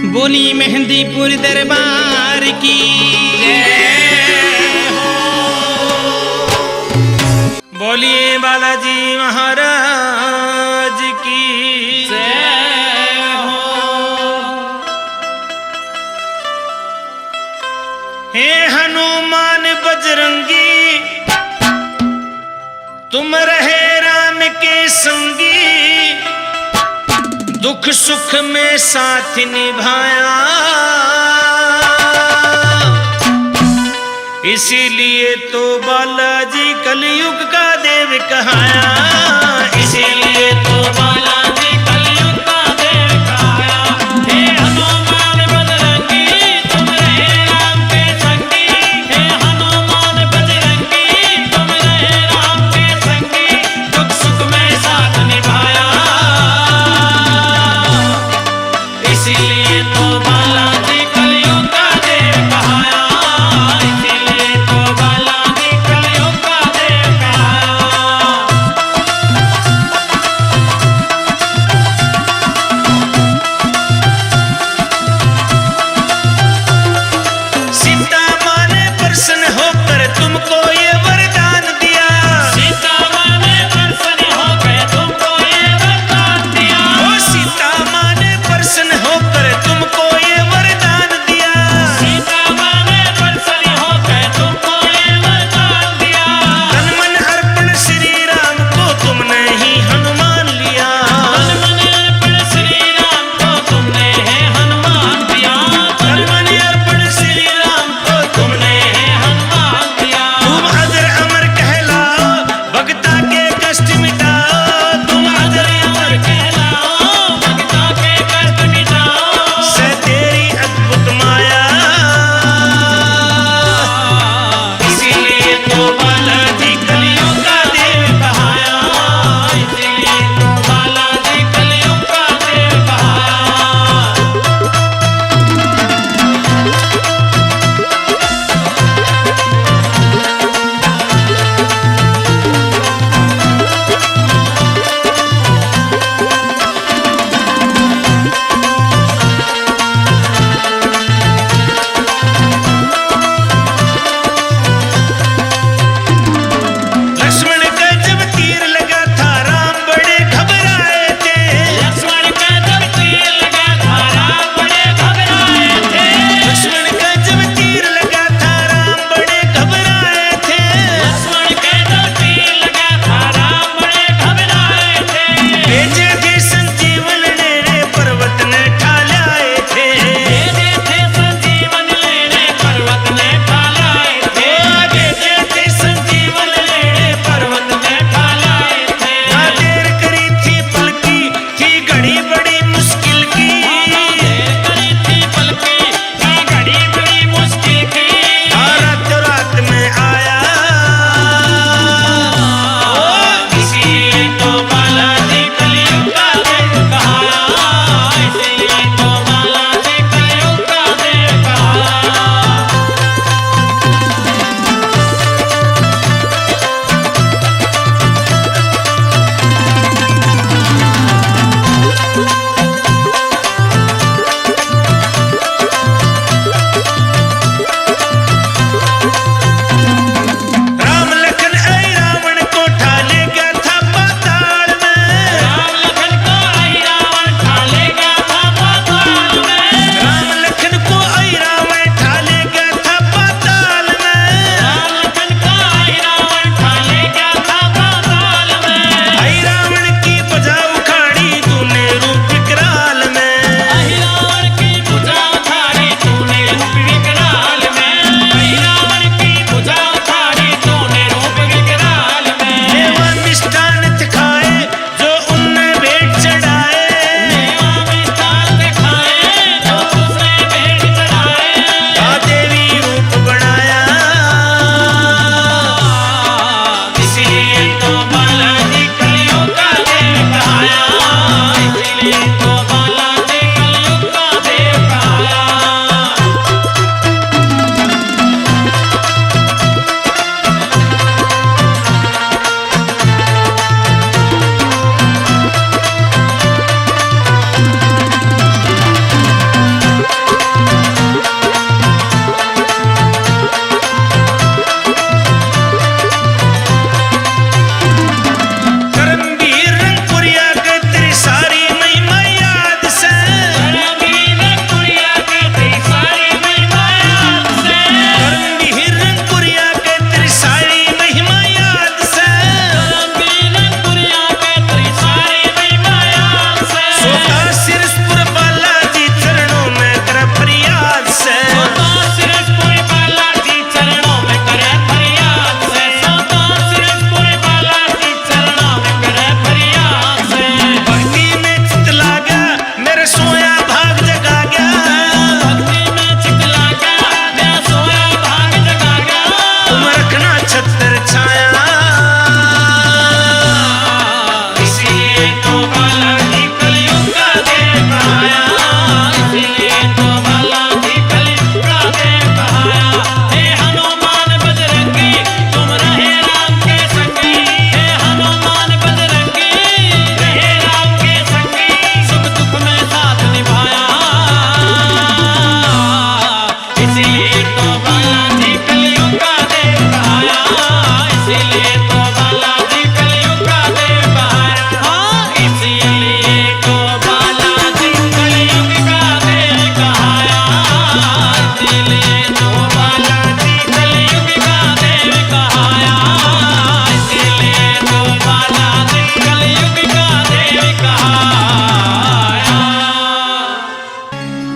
बोली मेहंदीपुर दरबार की जय हो। बोलिए बालाजी महाराज की जय हो। हे हनुमान बजरंगी तुम रहे राम के संगी, दुख सुख में साथ निभाया, इसीलिए तो बालाजी कलयुग का देव कहाया, इसीलिए तो बालाजी कलयुग का देव कहाया। हे हनुमान बजरंगी तुम रहे राम के संगी, हे हनुमान बजरंगी तुम रहे राम के संगी, दुख सुख में साथ निभाया, इसीलिए तो बालाजी कलयुग का देव कहाया, इसीलिए तो बालाजी कलयुग का देव कहाया। सीता माँ ने प्रसन्न होकर तुमको ये वरदान दिया, सीता माँ ने प्रसन्न होकर तुमको ये वरदान दिया, ओ सीता माँ ने प्रसन्न होकर तुमको ये वरदान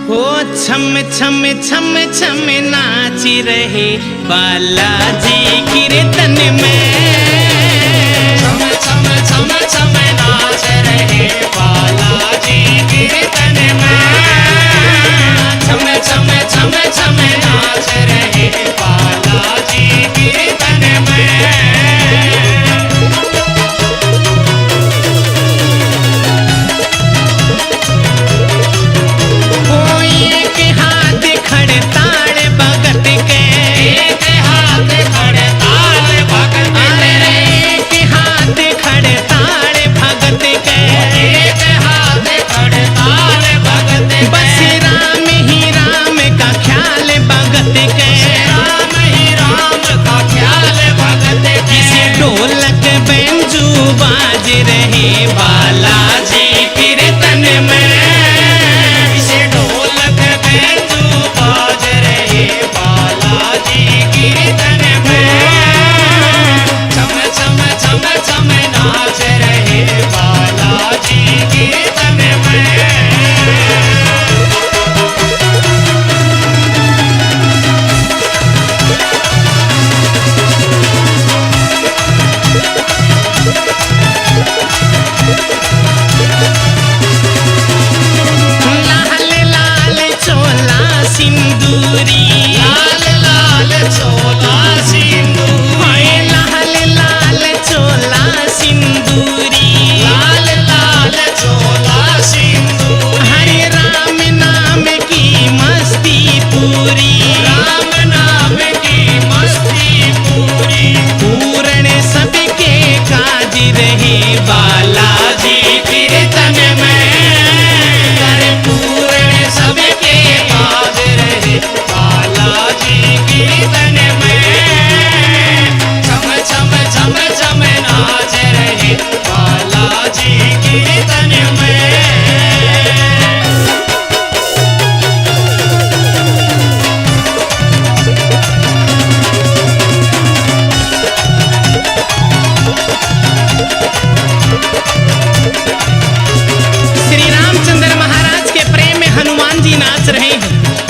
हो छम छम छम छम नाच रहे बालाजी कीर्तन में। छम छम छम छम नाच रहे बालाजी कीर्तन में। छम छम छम छम नाच रहे बालाजी कीर्तन में। बाज रहे बालाजी कीर्तन में। इसे ढोलक बैंजू बाज रहे बालाजी कीर्तन में। छम छम छम छम नाच रहे बालाजी कीर्तन में।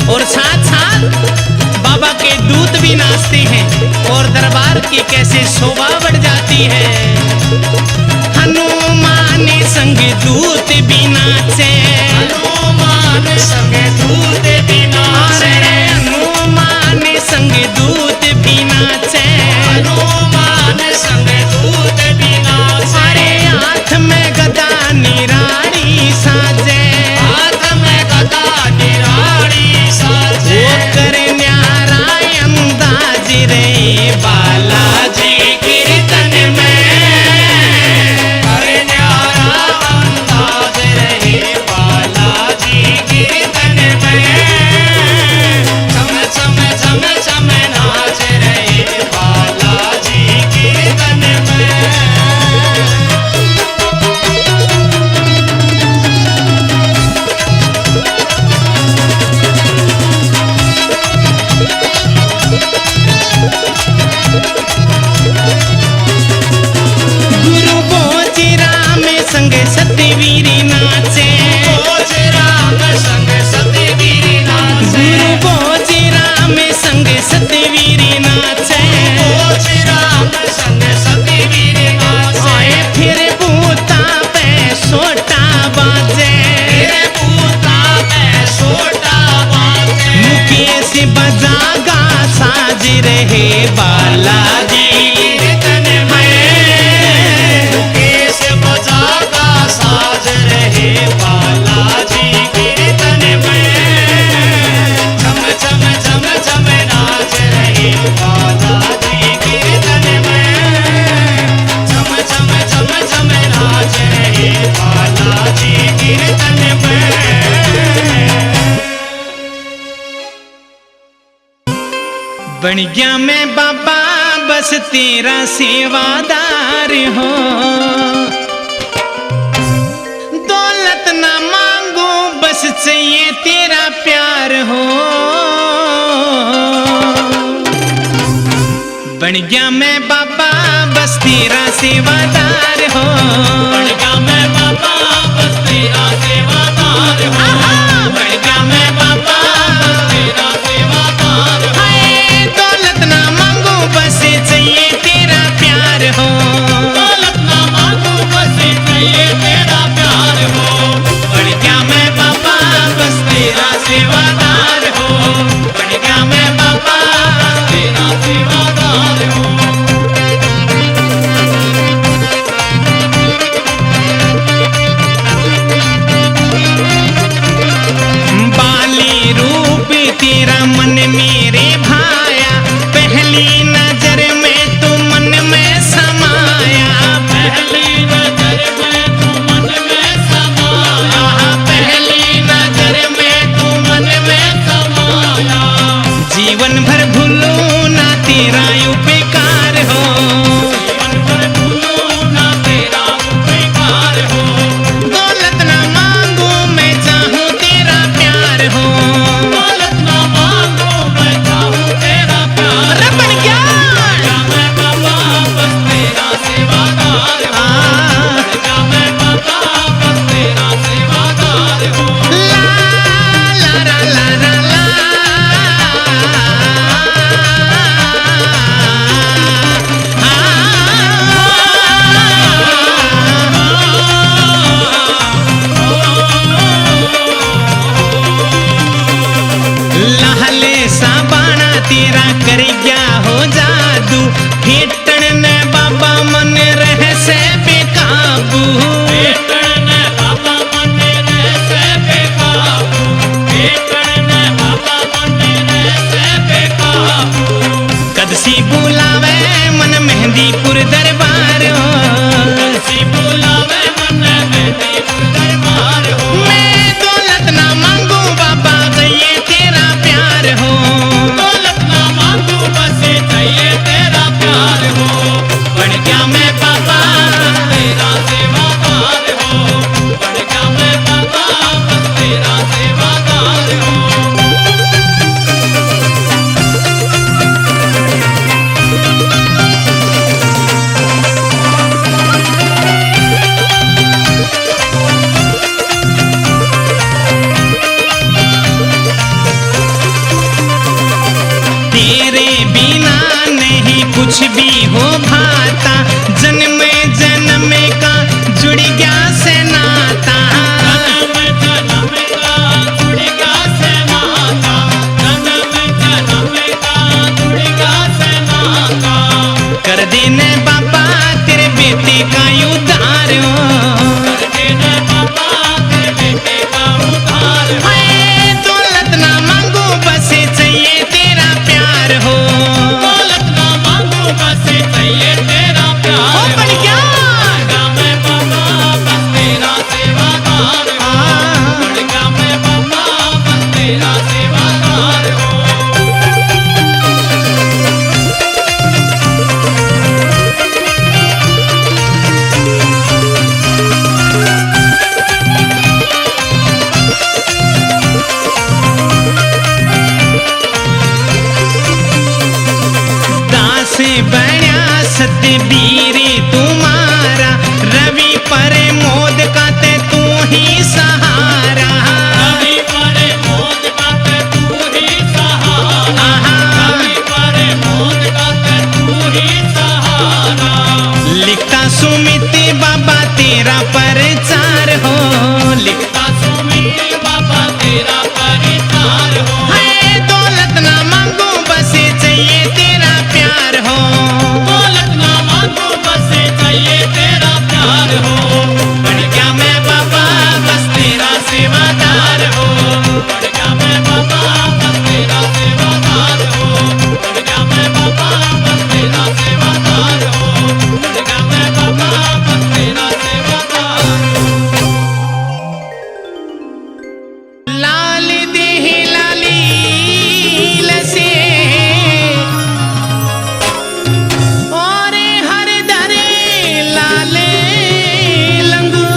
और साथ साथ बाबा के दूत भी नाचते हैं और दरबार की कैसे शोभा बढ़ जाती है। हनुमान संग दूत भी नाचे। हनुमान संग दूत भी नाचे। हनुमान संग दूत भी नाचे। हनुमान संग दूत भी नाचे। अरे हाथ में गदा निराड़ी साजे। हाथ में गदा निराड़ी साजे। वो करे न्यारा अंदाज रे बालाजी कीर्तन में। करे न्यारा अंदाज रहे बालाजी कीर्तन में। छम छम छम छम नाच रहे बालाजी कीर्तन में। गुरु भोज राम संग सतवीर नाचे। भोज राम संग सतवीर नाचे। गुरु भोज राम संग सतवीर नाचे। भोज राम संग सतवीर नाचे। आए फिर बूता पे सोटा बाजे। तेरे बूता में सोटा बाजे। मुकेश बजागा साज रहे बालाजी कीर्तन में। मुकेश बजागा साज रहे बालाजी कीर्तन में। छम छम छम छम नाच रहे बालाजी कीर्तन में। छम छम छम छम नाच रहे बालाजी कीर्तन में। बन गया मैं बाबा बस तेरा सेवादार हो। दौलत ना मांगो बस चाहिए तेरा प्यार हो। बन गया मैं बाबा बस तेरा सेवादार हो। बन गया मैं बाबा बस तेरा सेवादार हो। बन गया मैं बाबा जीवन भर भूलू ना तेरा उपकार हो, जीवन भर भूलूं ना तेरा उपकार हो। दौलत ना मांगू मैं चाहूँ तेरा प्यार हो, दौलत ना मांगो मैं चाहूँ तेरा प्यार। अरे बन गया क्या मैं बाबा बस तेरा सेवादार हूँ। क्या मैं बाबा बस तेरा सेवादार हूँ। ला ला ला ला ला ला लाहले सा बाणा तेरा कर गया हो जादू, हेटन ने बाबा मन रह से बेकाबू, बेटन बाबा मन से बेकाबू। बेटन बाबा मन से बेकाबू। कदसी बुलावे मन मेहंदीपुर दरबार हो, सी बुलावे मन मेहंदीपुर दरबार हो। मैं दौलत ना मांगू बाबा ये तेरा प्यार हो, दौलत ना मांगू बस चाहिए तेरा प्यार हो। बढ़ गया मैं बाबा बस तेरा सेवादार हो। बढ़ गया मैं बाबा बस तेरा सेवादार हो। तेरे बिना नहीं कुछ भी हो भाता, जन्म जन्म का जुड़ गया से नाता, जन्म जन्म का जुड़ गया से नाता। जन्म जन्म का जुड़ गया से नाता। कर देने बाबा तेरे बेटे का उद्धार हो, कर देना बाबा तेरे बेटे का उद्धार हो। मैं दौलत ना मांगू बस चाहिए तेरा प्यार हो, दौलत ना मांगू बस चाहिए तेरा ओ प्यार बन हो। गया बढ़ गया मैं बाबा बस तेरा सेवादार हो। बढ़ गया मैं बाबा बस तेरा सेवादार हो। दास बन्या सतबीर तुम्हारा, रवि पर मोद का ते तू ही सहारा, कभी परे मौत का ते तू ही सहारा। कभी परे मौत का ते तू ही सहारा। लिखता सुमित बाबा तेरा प्रचार हो, लिखता सुमित बाबा तेरा परितार हो। है दौलत ना मांगू बस चाहिए तेरा प्यार हो, दौलत ना मांगू बस चाहिए तेरा प्यार हो। बढ़ गया मैं बाबा बस तेरा सेवादार हो। बढ़ गया मैं बाबा बस तेरा सेवादार हो। बढ़ गया मैं बाबा बस तेरा सेवादार हो। बढ़ गया मैं बाबा बस तेरा सेवादार हो। लाल देह लाली लसे और हर दरे लाले लंगू,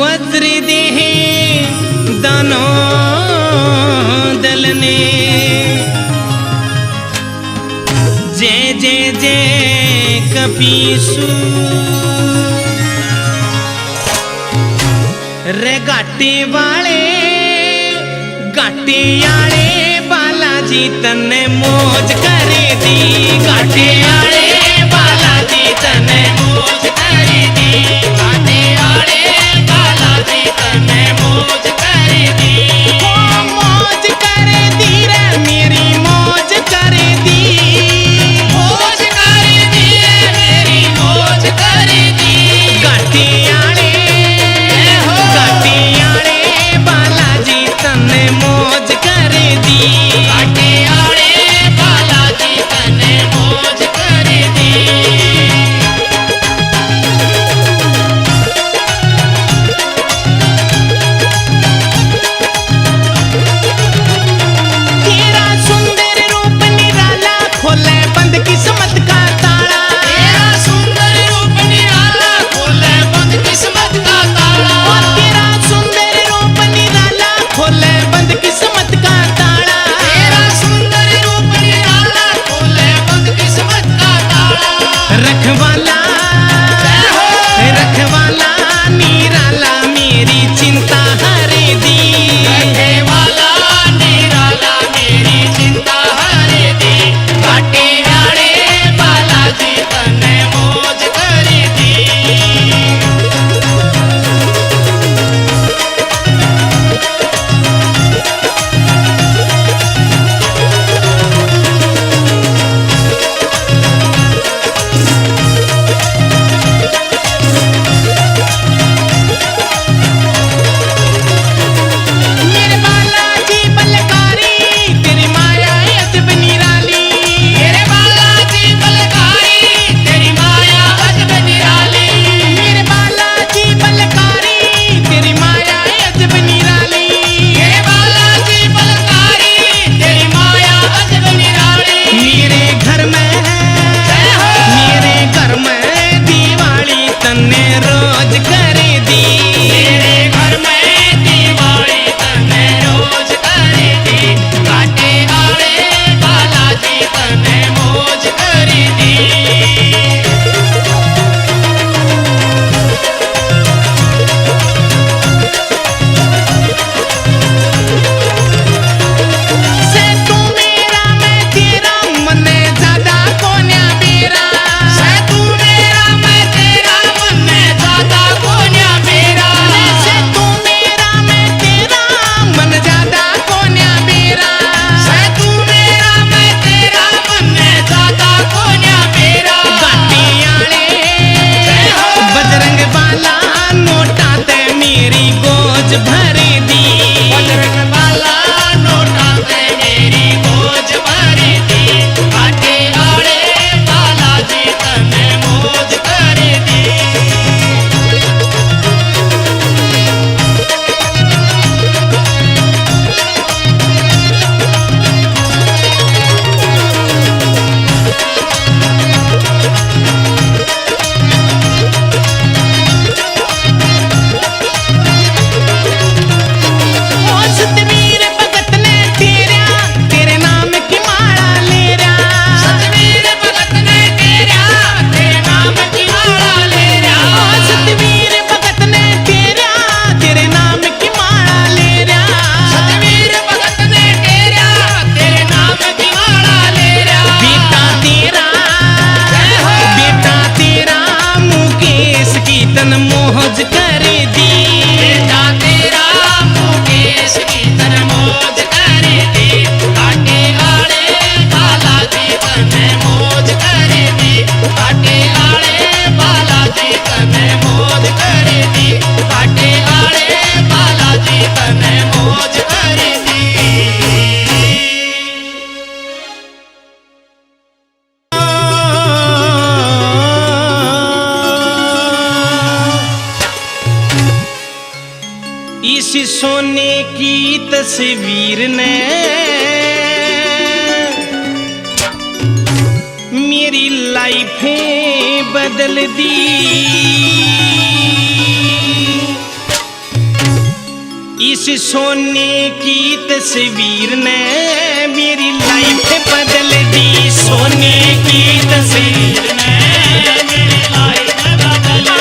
वज्र देह दानो दलने, जय जय जय कपीसु रे घाटे वाले घाटे आले बालाजी तने मौज करे दी, घाटे आले बालाजी तने मौज करे दी, घाटे आले बालाजी तने मौज करे दी, ओ मौज करे दी रे मेरी मौज करे दी, मौज करे दी मेरी मौज करे दी, घाटे आले बालाजी तने मौज करे दी, घाटे आले बालाजी तने मौज करे दी। इस सोने की तस्वीर ने मेरी लाइफ बदल दी। इस सोने की तस्वीर ने मेरी लाइफ बदल दी। सोने की तस्वीर ने मेरी लाइफ बदल दी।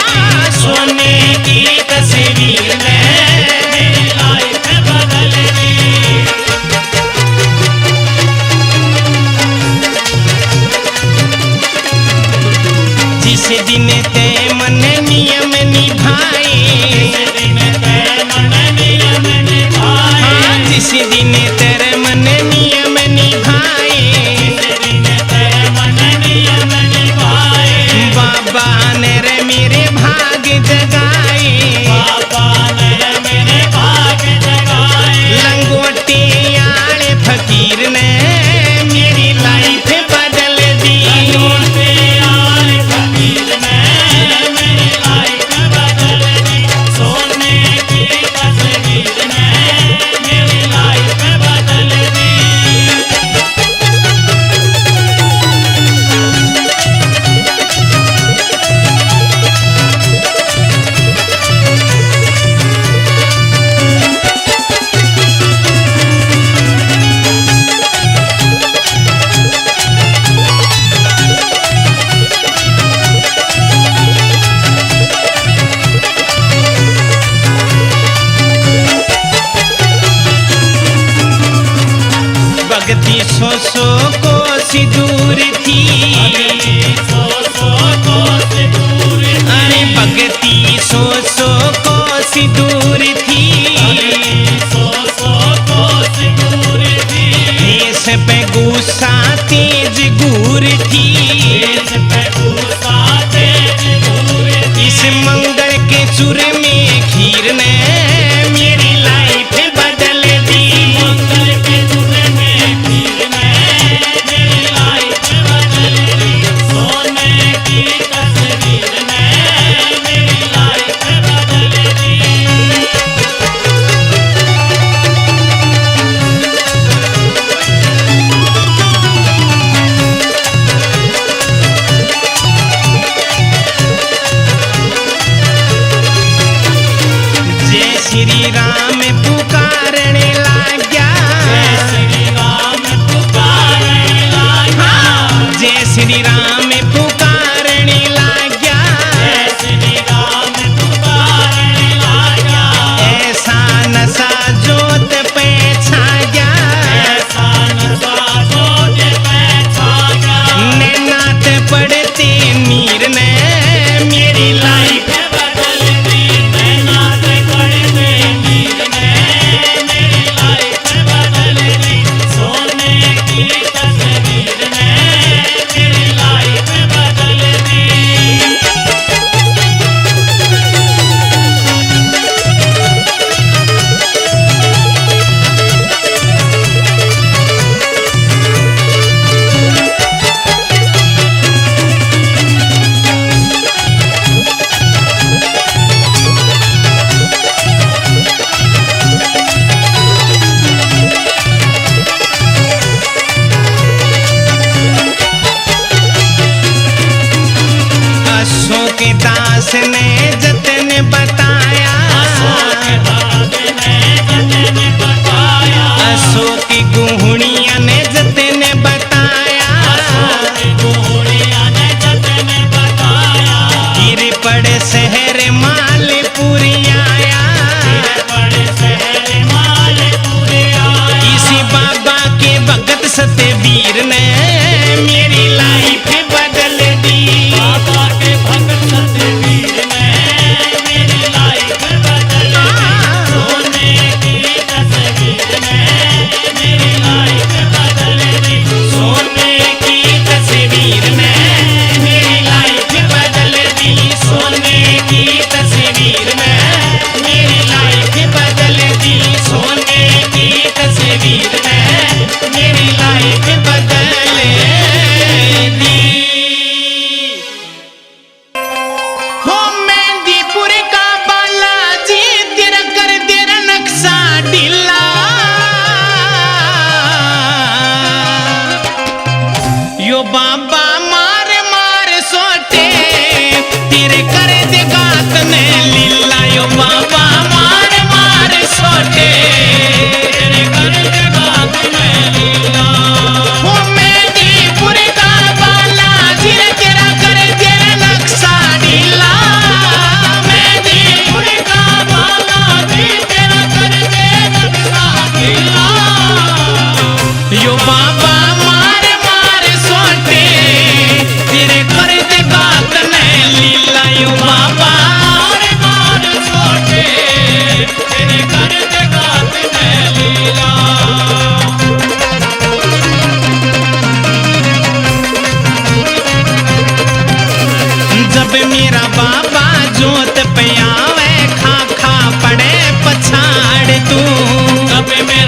सोने की तस्वीर ने मेरी लाइफ बदल दी। जिस दिन ते मन नियम निभाए, जिस दिन तेरे मन नियम निभाए, बाबा ने रे मेरे भाग जगाए, लंगोटे आले फकीर ने मेरी लाइफ बदल दी। सोने की तस्वीर ने मेरी लाइफ बदल दी। भगती सो कोस दूर थी, अरे भगती सो कोस दूर थी, देश पे गुस्सा तेज घूर थी। इस मंगल के चूर में खीर ने मेरी लाइफ बदल दी। सोने की तस्वीर ने मेरी लाइफ बदल दी। जय श्री राम पुकारने लाग्या, श्री राम पुकारने लगा, जय श्री राम पुकारने लाग्या, श्री राम पुकारने लगा। ऐसा नशा जोत पे छा गया, ऐसा नशा जोत पे छा गया। नैनात पड़ते नीर ने मेरी लाइफ बदल दी। नैना से पड़ते नीर ने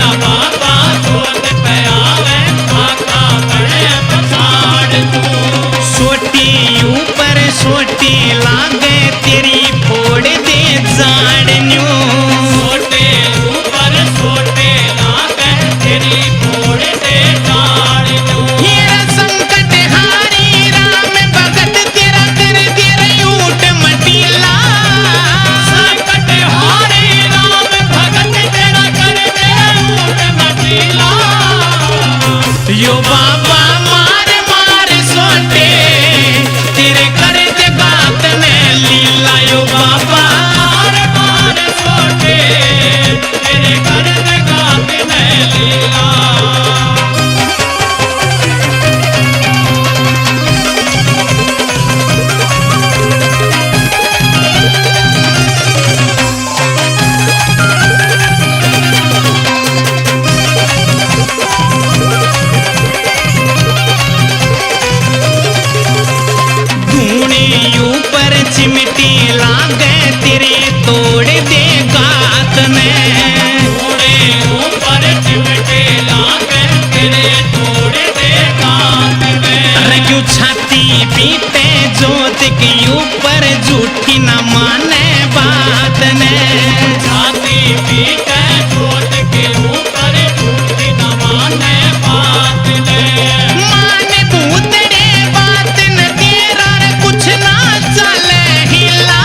मेरा बाबा जोत पे आवे आका बड़े पछाड़ तू सोटी ऊपर सोटी लागे तेरी फोड़ दे जाड़न्यू छोटे ऊपर छोटे लागे तेरी फोड़ दे जाड़ तू हेरा संकट हारी राम भगत तेरा कर दे ऊट मटीला संकट हारे राम भगत तेरा कर दे ऊट मटीला यो बाबा मार मार सोटे तेरे कर दे बात ने लीला यो बाबा मार मार छोटे तेरे कर दे गात में लीला धूणे ऊपर चिमटी लागे तेरे तोड़ दे गात ने थोड़े ऊपर चिमटे लागे तेरे थोड़े दे गात में अरे क्यों छाती पीते जोत के ऊपर झूठी न माने बात ने छाती पीटे जोत के ऊपर झूठी न माने बात ने माने भूतड़े बात न तेरा रे कुछ ना चले हिला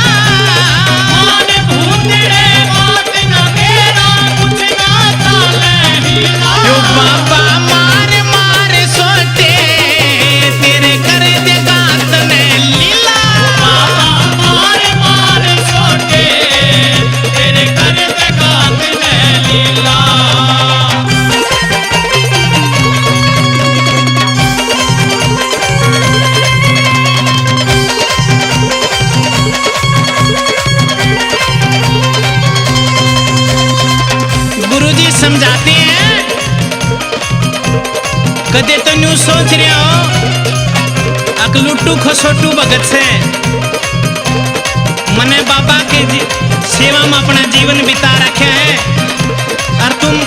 मान भूतड़े बात न तेरा कुछ ना चाले हिला यो बाबा मार मार सोटे तेरे कर दे गात ने लीला बाबा मार मार छोटे तेरे कर दे गात में लीला गुरुजी समझाते हैं कदे तो न्यू सोच रहे हो अकलुट्टू खसोटू भगत से मने बाबा के सेवा में अपना जीवन बिता रखे है और तुम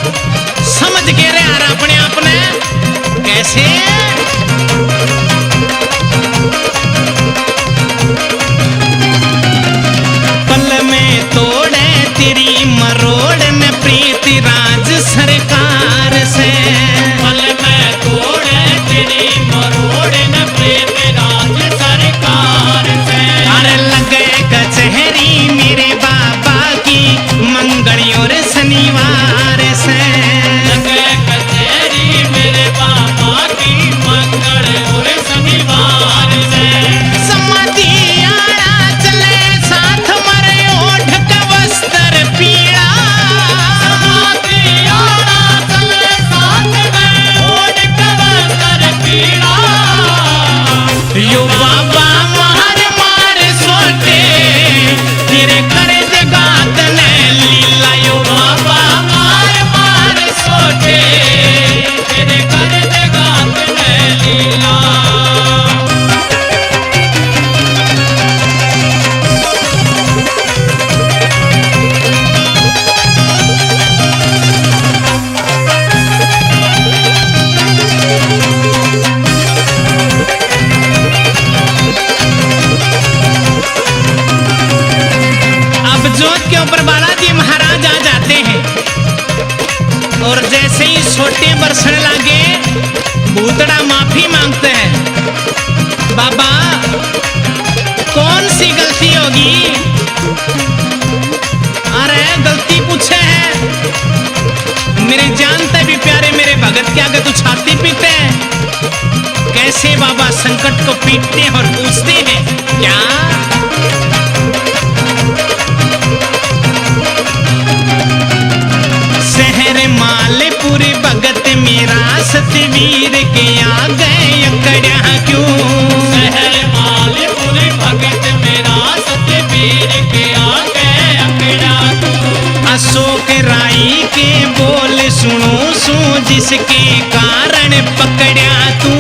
समझ के रहे यार अपने आप ने कैसे पल में तोड़े तेरी मरोड़ न प्रीत राज सरकार से पल में तोड़े तेरी मरोड़ न प्रेम राज सरकार से अरे लगे कचहरी मेरे बाबा की मंगल और शनिवार से लगे कचहरी मेरे बाबा की मंगल और शनिवार से समाधि आड़ा चले साथ मरे ओढ़ का वस्त्र पीड़ा समाधि आड़ा चले साथ में ओढ़ कवस्तर पीड़ा यो बाबा मार मार सोटे तेरे कर दे गात ने लीला यो बाबा मार मार सोटे तेरे कर दे गात में लीला अब जोत के ऊपर बालाजी महाराज आ जाते हैं और जैसे ही छोटे बरसने लगे भूतड़ा माफी मांगते हैं बाबा कौन सी गलती होगी अरे गलती पूछे है मेरे जानते भी प्यारे मेरे भगत के आगे तू छाती पीते हैं कैसे बाबा संकट को पीटते हैं और पूछते हैं क्या शहर मालपुर भगत मेरा सतवीर के आ गए अकड़ा क्यों शहर मालपुर भगत मेरा सतवीर के आगे अकड़ा तू अशोक राई के बोल सुनो सो जिसके कारण पकड़ा तू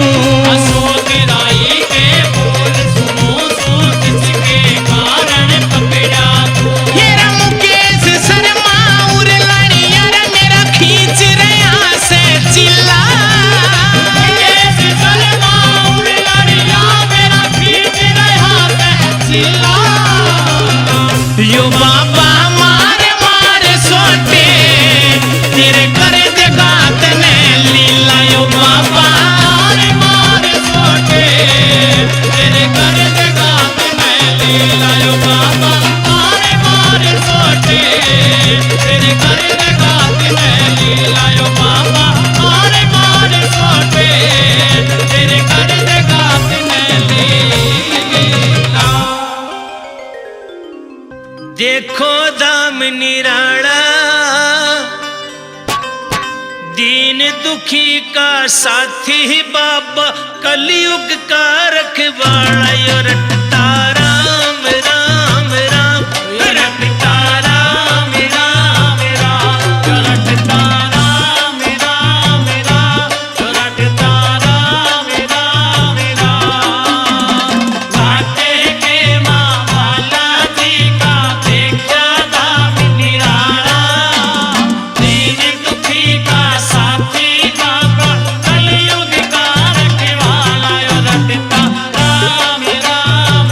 अशोक राई के बोल सुनो सो जिसके कारण पकड़ा तू हेरा मुकेश शर्मा और लड़िया रे मेरा खींच रे दुखी का साथी बाबा कलयुग का रखवाला यो रटता राम राम राम रटता राम राम राम यो रटता राम राम राम यो रटता राम राम राम घाटे के माँ बाला जी का देखा दाम निराला दीन दुखी का साथी बाबा कलयुग का रखवाला यो रटता राम राम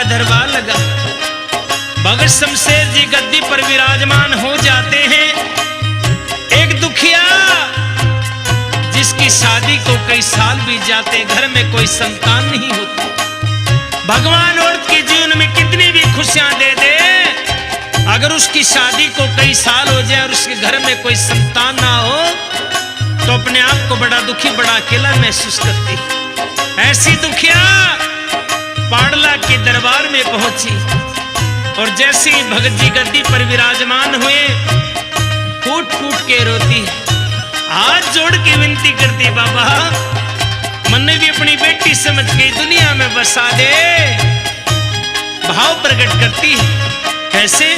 दरबार लगा। भगत शमशेर जी गद्दी पर विराजमान हो जाते हैं। एक दुखिया जिसकी शादी को कई साल बीत जाते, घर में कोई संतान नहीं होती। भगवान औरत के जीवन में कितनी भी खुशियां दे दे, अगर उसकी शादी को कई साल हो जाए और उसके घर में कोई संतान ना हो तो अपने आप को बड़ा दुखी, बड़ा अकेला महसूस करती। ऐसी दुखिया पाड़ला के दरबार में पहुंची और जैसे ही भगत जी गद्दी पर विराजमान हुए, फूट फूट के रोती, हाथ जोड़ के विनती करती, बाबा मैंने भी अपनी बेटी समझ के दुनिया में बसा दे। भाव प्रकट करती है। कैसे?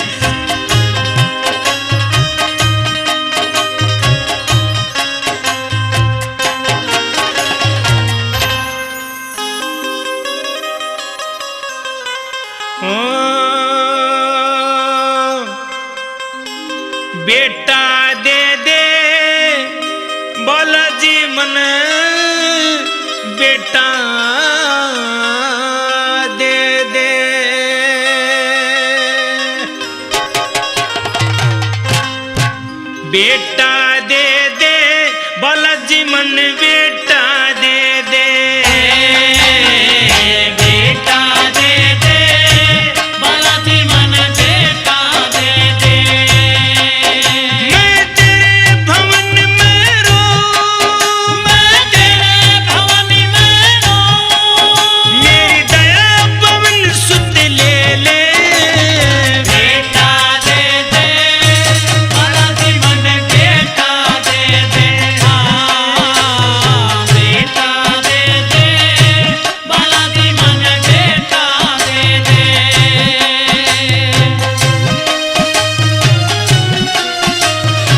बेटा दे दे बोला जी मन, बेटा दे दे। बेटा